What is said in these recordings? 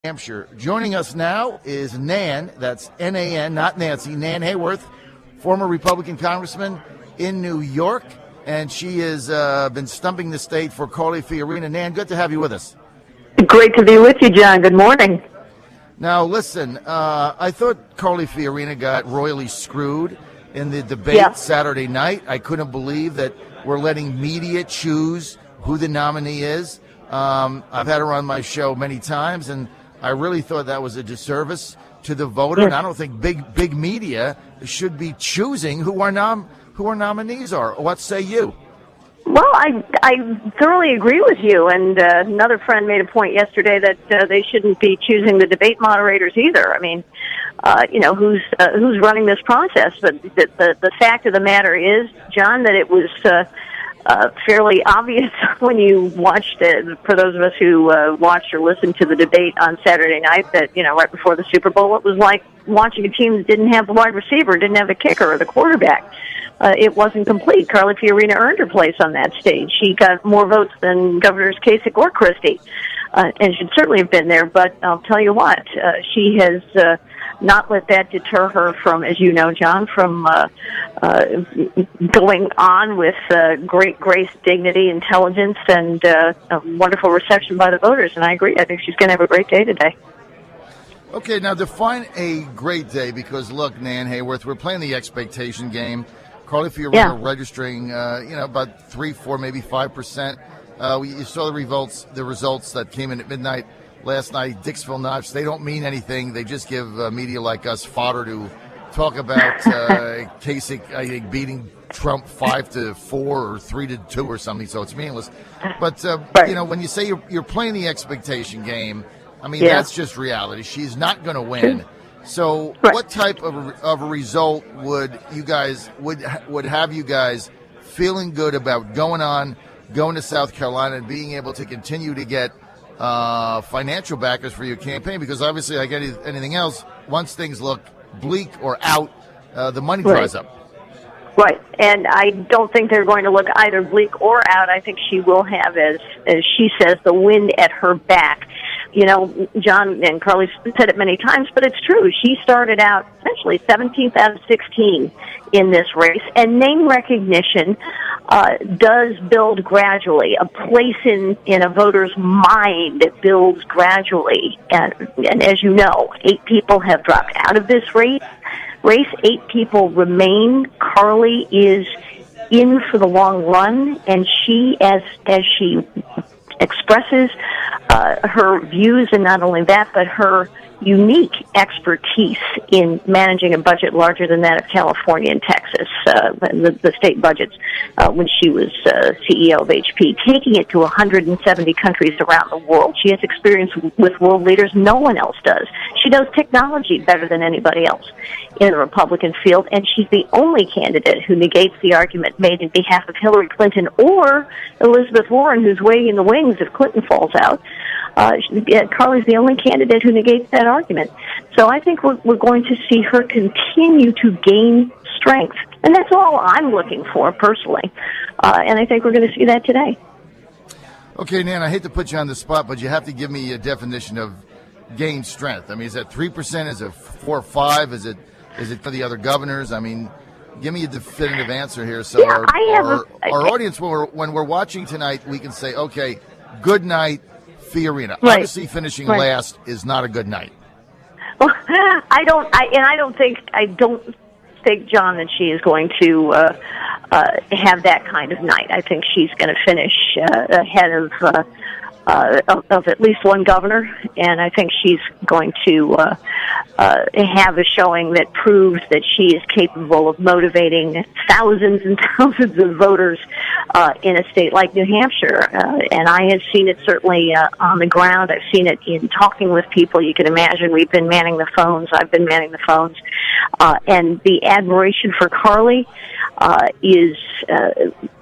Hampshire. Joining us now is Nan, that's N-A-N, not Nancy, Nan Hayworth, former Republican congressman in New York, and she has been stumping the state for Carly Fiorina. Nan, good to have you with us. Great to be with you, John. Good morning. Now, listen, I thought Carly Fiorina got royally screwed in the debate Saturday night. I couldn't believe that we're letting media choose who the nominee is. I've had her on my show many times, and I really thought that was a disservice to the voter, and I don't think big media should be choosing who our nominees are. What say you? Well, I thoroughly agree with you, and another friend made a point yesterday that they shouldn't be choosing the debate moderators either. I mean, who's running this process? But the fact of the matter is, John, that it was fairly obvious when you watched it, for those of us who watched or listened to the debate on Saturday night, that, right before the Super Bowl, it was like watching a team that didn't have the wide receiver, didn't have the kicker or the quarterback. It wasn't complete. Carly Fiorina earned her place on that stage. She got more votes than Governors Kasich or Christie, and should certainly have been there. But I'll tell you what, she has not let that deter her from, as you know, John, from going on with great grace, dignity, intelligence, and a wonderful reception by the voters. And I agree. I think she's going to have a great day today. Okay, now define a great day, because, look, Nan Hayworth, we're playing the expectation game. Carly Fiorina registering, about 3, 4, maybe 5%. You saw the results that came in at midnight last night. Dixville Notch, they don't mean anything. They just give media like us fodder to talk about Kasich, I think, beating Trump 5-4 or 3-2 or something, so it's meaningless. But, when you say you're playing the expectation game, I mean, that's just reality. She's not going to win. So what type of a result would you guys would have you guys feeling good about going to South Carolina and being able to continue to get financial backers for your campaign? Because obviously, like anything else, once things look bleak or out, the money dries up. Right, and I don't think they're going to look either bleak or out. I think she will have, as she says, the wind at her back. John and Carly said it many times, but it's true. She started out essentially 17th out of 16 in this race, and name recognition does build gradually. A place in a voter's mind builds gradually, and as you know, 8 people have dropped out of this race. 8 people remain. Carly is in for the long run, and she, as she expresses her views, and not only that, but her unique expertise in managing a budget larger than that of California and Texas, the state budgets, when she was CEO of HP, taking it to 170 countries around the world. She has experience with world leaders no one else does. She knows technology better than anybody else in the Republican field, and she's the only candidate who negates the argument made in behalf of Hillary Clinton or Elizabeth Warren, who's waiting in the wings if Clinton falls out. Carly's the only candidate who negates that argument. So I think we're going to see her continue to gain strength. And that's all I'm looking for, personally. And I think we're going to see that today. Okay, Nan, I hate to put you on the spot, but you have to give me a definition of gain strength. I mean, is that 3%? Is it 4 or 5? Is it for the other governors? I mean, give me a definitive answer here. So our audience, when we're watching tonight, we can say, okay, good night, Fiorina. Right. Obviously, finishing last is not a good night. Well, I don't think, John, that she is going to have that kind of night. I think she's going to finish ahead of at least one governor, and I think she's going to have a showing that proves that she is capable of motivating thousands and thousands of voters in a state like New Hampshire. And I have seen it certainly on the ground. I've seen it in talking with people. You can imagine we've been manning the phones. I've been manning the phones. And the admiration for Carly is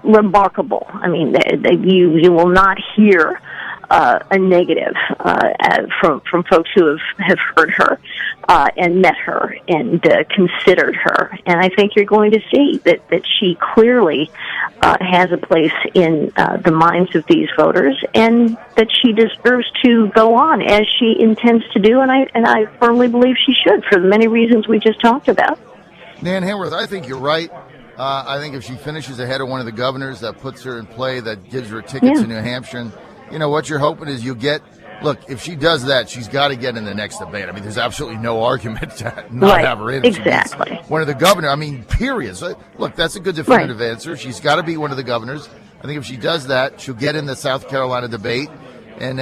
remarkable. I mean, you will not hear a negative from folks who have heard her and met her and considered her. And I think you're going to see that she clearly has a place in the minds of these voters, and that she deserves to go on as she intends to do. And I firmly believe she should, for the many reasons we just talked about. Nan Hayworth, I think you're right. I think if she finishes ahead of one of the governors, that puts her in play, that gives her a ticket to New Hampshire. And, you know, what you're hoping is you get, look, if she does that, she's got to get in the next debate. I mean, there's absolutely no argument to not have her in. Exactly. One of the governors, I mean, period. So, look, that's a good definitive answer. She's got to be one of the governors. I think if she does that, she'll get in the South Carolina debate. And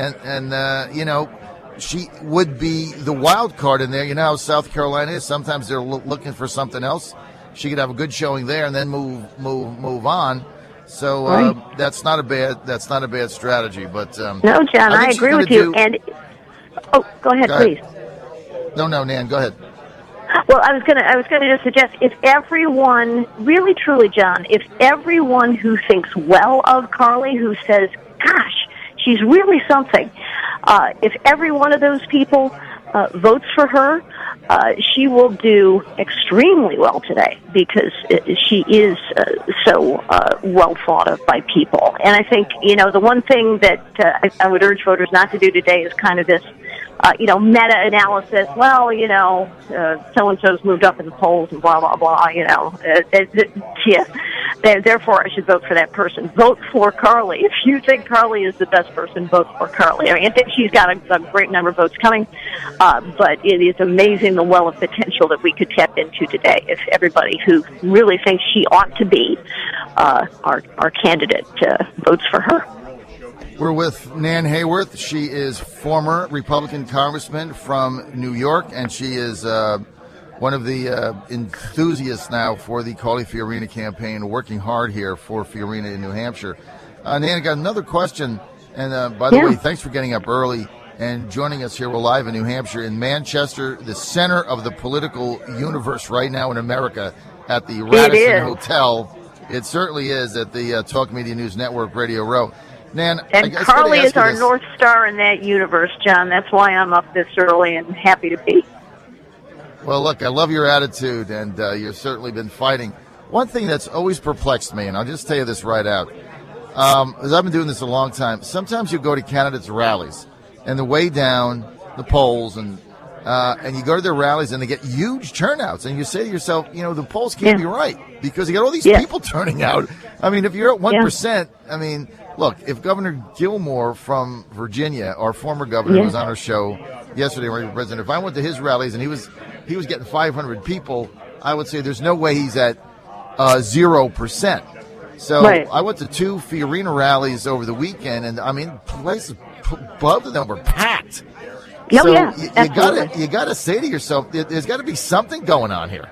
you know, she would be the wild card in there. You know how South Carolina is. Sometimes they're looking for something else. She could have a good showing there and then move on. So that's not a bad strategy. But no, John, I agree with you. And go ahead, please. No, Nan, go ahead. Well, I was gonna just suggest, if everyone, really truly, John, if everyone who thinks well of Carly, who says, "Gosh, she's really something," if every one of those people votes for her, she will do extremely well today, because she is so well thought of by people. And I think, you know, the one thing that I would urge voters not to do today is kind of this, meta-analysis. Well, you know, so-and-so's moved up in the polls and blah, blah, blah, you know. Therefore, I should vote for that person. Vote for Carly. If you think Carly is the best person, vote for Carly. I mean, I think she's got a great number of votes coming, but it is amazing the well of potential that we could tap into today if everybody who really thinks she ought to be our candidate votes for her. We're with Nan Hayworth. She is former Republican congressman from New York, and she is one of the enthusiasts now for the Carly Fiorina campaign, working hard here for Fiorina in New Hampshire. Nan, I got another question, and by the way, thanks for getting up early and joining us here. We're live in New Hampshire, in Manchester, the center of the political universe right now in America, at the Radisson Hotel. It certainly is, at the Talk Media News Network Radio Row. Nan, and Carly is our North Star in that universe, John. That's why I'm up this early and happy to be. Well, look, I love your attitude, and you've certainly been fighting. One thing that's always perplexed me, and I'll just tell you this right out, because I've been doing this a long time, sometimes you go to candidates' rallies, and the way down the polls, and you go to their rallies, and they get huge turnouts, and you say to yourself, you know, the polls can't be right, because you got all these people turning out. I mean, if you're at 1%, I mean, look, if Governor Gilmore from Virginia, our former governor, was on our show yesterday, where he was president, if I went to his rallies and he was getting 500 people, I would say there's no way he's at 0%. So I went to 2 Fiorina rallies over the weekend, and I mean, places, both of them were packed. So you gotta say to yourself, there's got to be something going on here.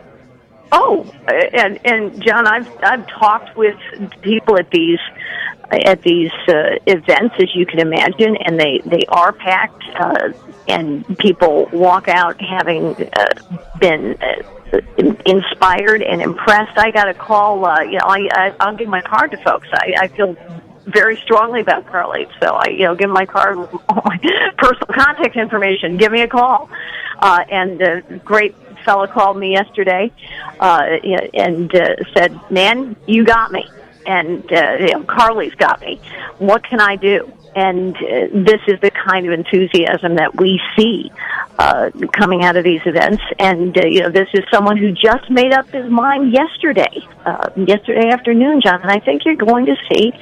Oh, and John, I've talked with people at these events, as you can imagine, and they are packed, and people walk out having been inspired and impressed. I got a call. I'll give my card to folks. I feel very strongly about Carly, so I give my card with all my personal contact information. Give me a call. And a great fellow called me yesterday and said, "Nan, you got me. And Carly's got me. What can I do?" And this is the kind of enthusiasm that we see coming out of these events. And this is someone who just made up his mind yesterday afternoon, John. And I think you're going to see,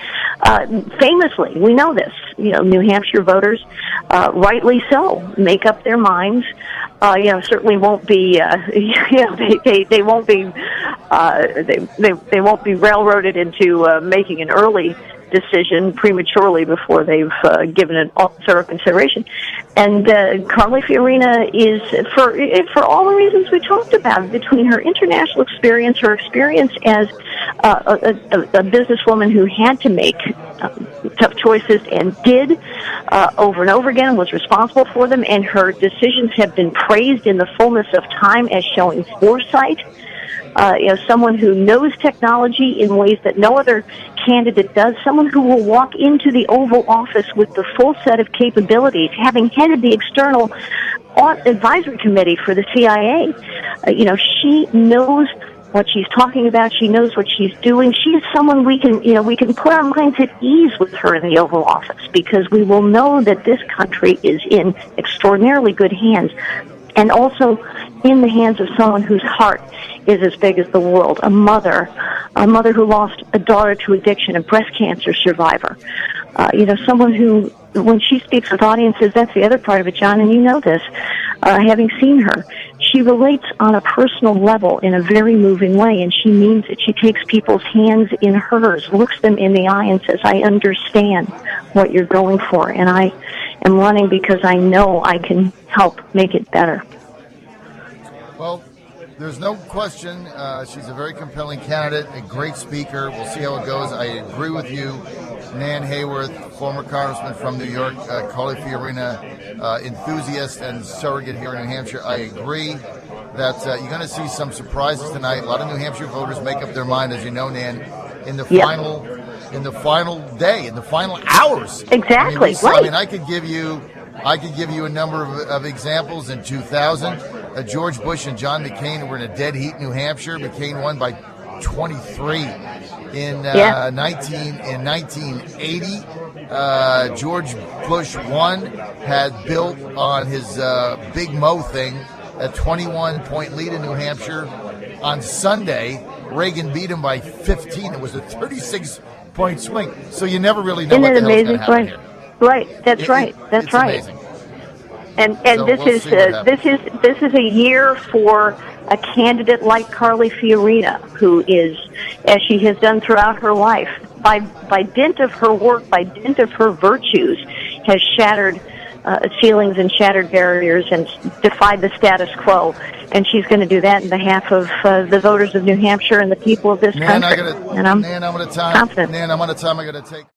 famously, we know this. New Hampshire voters, rightly so, make up their minds. Certainly won't be. They won't be. They won't be railroaded into making an early decision prematurely before they've given it all thorough consideration. And Carly Fiorina is, for all the reasons we talked about, between her international experience, her experience as a businesswoman who had to make tough choices and did over and over again, was responsible for them, and her decisions have been praised in the fullness of time as showing foresight. Someone who knows technology in ways that no other candidate does, someone who will walk into the Oval Office with the full set of capabilities, having headed the external advisory committee for the CIA. She knows what she's talking about. She knows what she's doing. She is someone we can put our minds at ease with her in the Oval Office, because we will know that this country is in extraordinarily good hands, and also in the hands of someone whose heart is as big as the world, a mother who lost a daughter to addiction, a breast cancer survivor. Someone who, when she speaks with audiences, that's the other part of it, John, and you know this, having seen her, she relates on a personal level in a very moving way, and she means it. She takes people's hands in hers, looks them in the eye, and says, I understand what you're going for, and I am running because I know I can help make it better. Well, there's no question she's a very compelling candidate, a great speaker. We'll see how it goes. I agree with you. Nan Hayworth, former congressman from New York, Carly Fiorina, enthusiast and surrogate here in New Hampshire. I agree that you're going to see some surprises tonight. A lot of New Hampshire voters make up their mind, as you know, Nan, in the final day, in the final hours. Exactly. Right. I could give you a number of examples. In 2000, George Bush and John McCain were in a dead heat in New Hampshire. McCain won by 23. In 1980, George Bush won, had built on his Big Mo thing a 21-point lead in New Hampshire. On Sunday, Reagan beat him by 15. It was a 36-point swing. So you never really know what the hell's going to happen here. Right. That's right. It's amazing. And so this is a year for a candidate like Carly Fiorina, who is, as she has done throughout her life, by dint of her work, by dint of her virtues, has shattered ceilings and shattered barriers and defied the status quo. And she's going to do that in behalf of the voters of New Hampshire and the people of this country. Nan, I'm out of time. Confident. Nan, I'm out of time. I got to take.